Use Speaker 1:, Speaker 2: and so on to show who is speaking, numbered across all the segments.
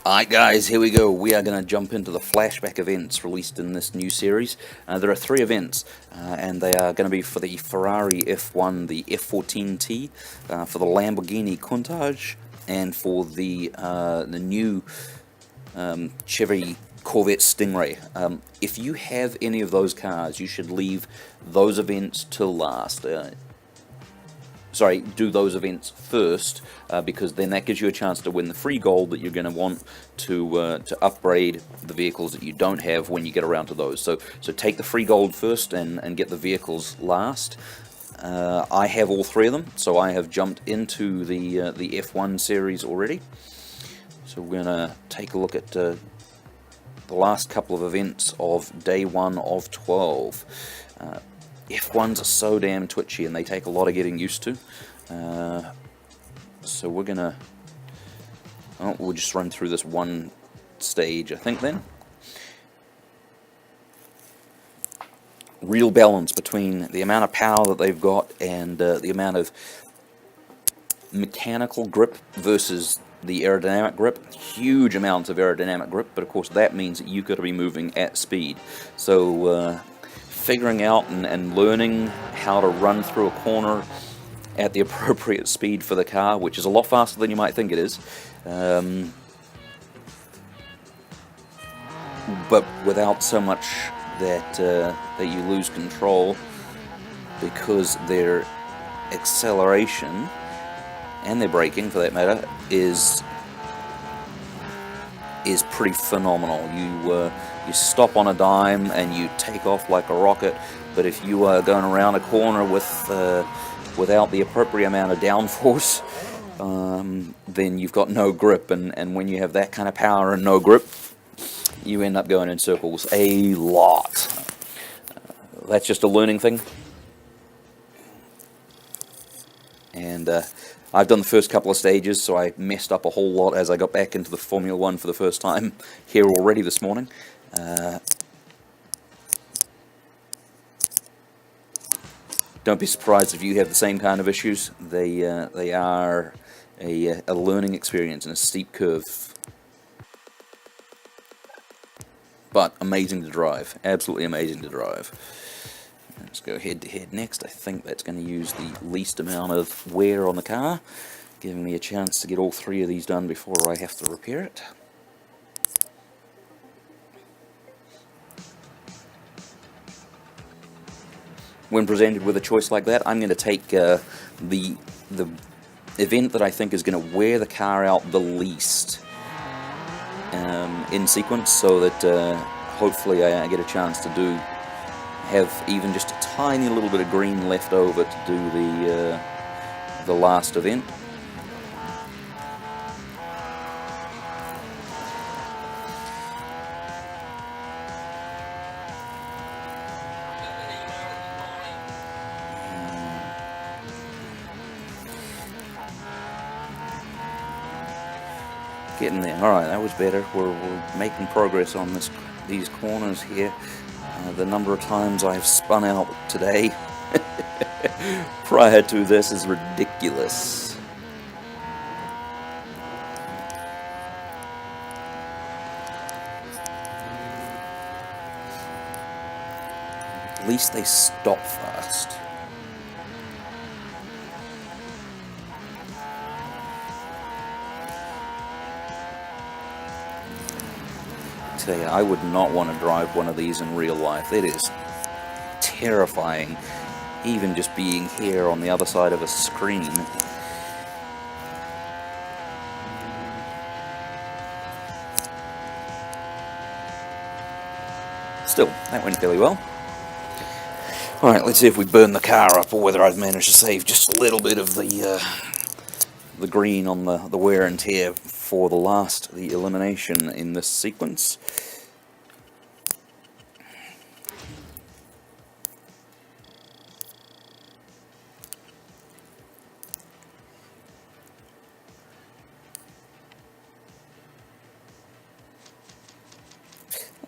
Speaker 1: Alright guys, here we go. We are going to jump into the Flashback events released in this new series. There are 3 events, and they are going to be for the Ferrari F1, the F-14 T, for the Lamborghini Countach, and for the new Chevy Corvette Stingray. If you have any of those cars, you should leave those events till last. Do those events first, because then that gives you a chance to win the free gold that you're going to want to upgrade the vehicles that you don't have when you get around to those. So take the free gold first and get the vehicles last. I have all 3 of them, so I have jumped into the F1 series already. So we're going to take a look at the last couple of events of day 1 of 12. F1s are so damn twitchy and they take a lot of getting used to. So we're gonna... we'll just run through this one stage, I think, then. Real balance between the amount of power that they've got and the amount of mechanical grip versus the aerodynamic grip. Huge amounts of aerodynamic grip, but of course that means that you've got to be moving at speed. So figuring out and learning how to run through a corner at the appropriate speed for the car, which is a lot faster than you might think it is, but without so much that you lose control, because their acceleration and their braking, for that matter, is pretty phenomenal. You stop on a dime and you take off like a rocket, but if you are going around a corner without the appropriate amount of downforce, then you've got no grip, and when you have that kind of power and no grip, you end up going in circles a lot. That's just a learning thing, and I've done the first couple of stages, so I messed up a whole lot as I got back into the Formula 1 for the first time here already this morning. Don't be surprised if you have the same kind of issues. They are a learning experience and a steep curve, but amazing to drive. Absolutely amazing to drive. Let's go head-to-head next. I think that's going to use the least amount of wear on the car, giving me a chance to get all 3 of these done before I have to repair it. When presented with a choice like that, I'm going to take the event that I think is going to wear the car out the least in sequence, so that hopefully I get a chance to have even just a tiny little bit of green left over to do the last event. Getting there. Alright, that was better. We're making progress on these corners here. The number of times I've spun out today prior to this is ridiculous. At least they stop fast. I tell you, I would not want to drive one of these in real life. It is terrifying, even just being here on the other side of a screen. Still, that went fairly well. Alright, let's see if we burn the car up, or whether I've managed to save just a little bit of the green on the wear and tear for the elimination in this sequence.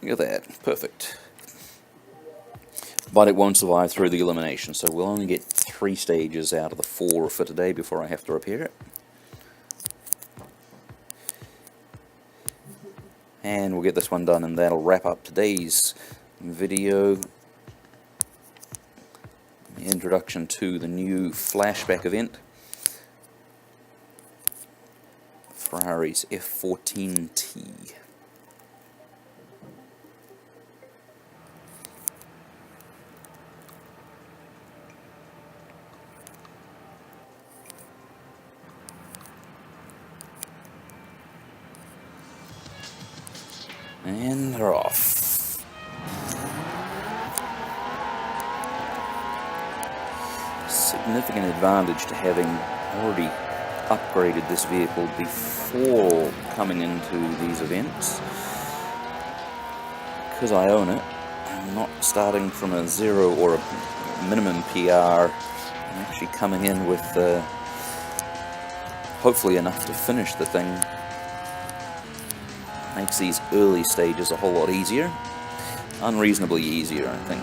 Speaker 1: Look at that, perfect. But it won't survive through the elimination, so we'll only get 3 stages out of the 4 for today before I have to repair it. And we'll get this one done, and that'll wrap up today's video. The introduction to the new Flashback event. Ferrari's F-14 T. And they're off. Significant advantage to having already upgraded this vehicle before coming into these events. Because I own it, I'm not starting from a 0 or a minimum PR. I'm actually coming in with hopefully enough to finish the thing. Makes these early stages a whole lot easier. Unreasonably easier, I think.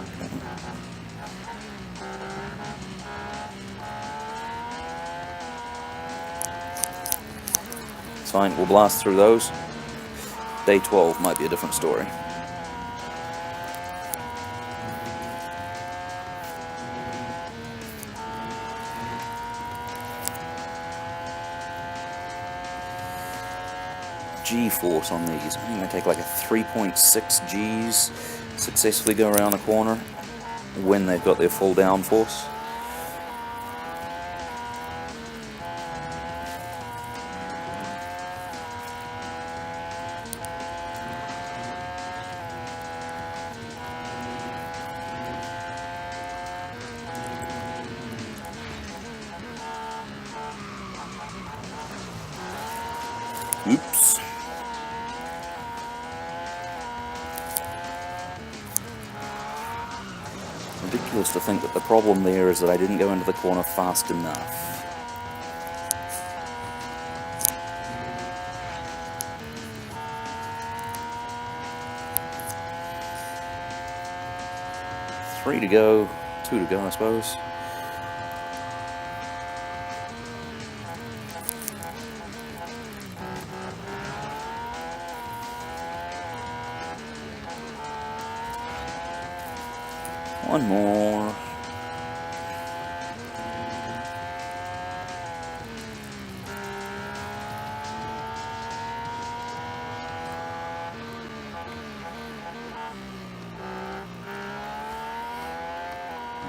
Speaker 1: It's fine, we'll blast through those. Day 12 might be a different story. G-force on these. I'm going to take like a 3.6 Gs, successfully go around a corner when they've got their full downforce. Oops. Ridiculous to think that the problem there is that I didn't go into the corner fast enough. Three to go, 2 to go, I suppose. One more.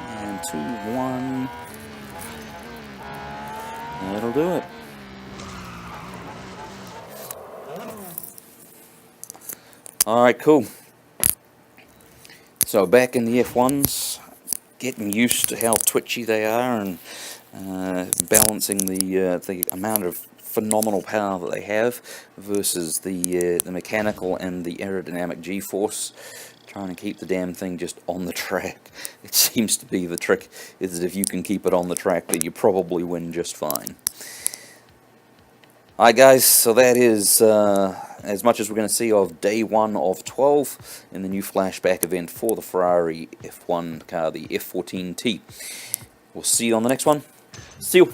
Speaker 1: And 2, 1. That'll do it. Alright, cool. So back in the F1s, getting used to how twitchy they are and balancing the amount of phenomenal power that they have versus the mechanical and the aerodynamic G-force. Trying to keep the damn thing just on the track. It seems to be the trick, is that if you can keep it on the track, that you probably win just fine. Alright guys, so that is as much as we're going to see of day 1 of 12 in the new Flashback event for the Ferrari F1 car, the F-14 T. We'll see you on the next one. See you!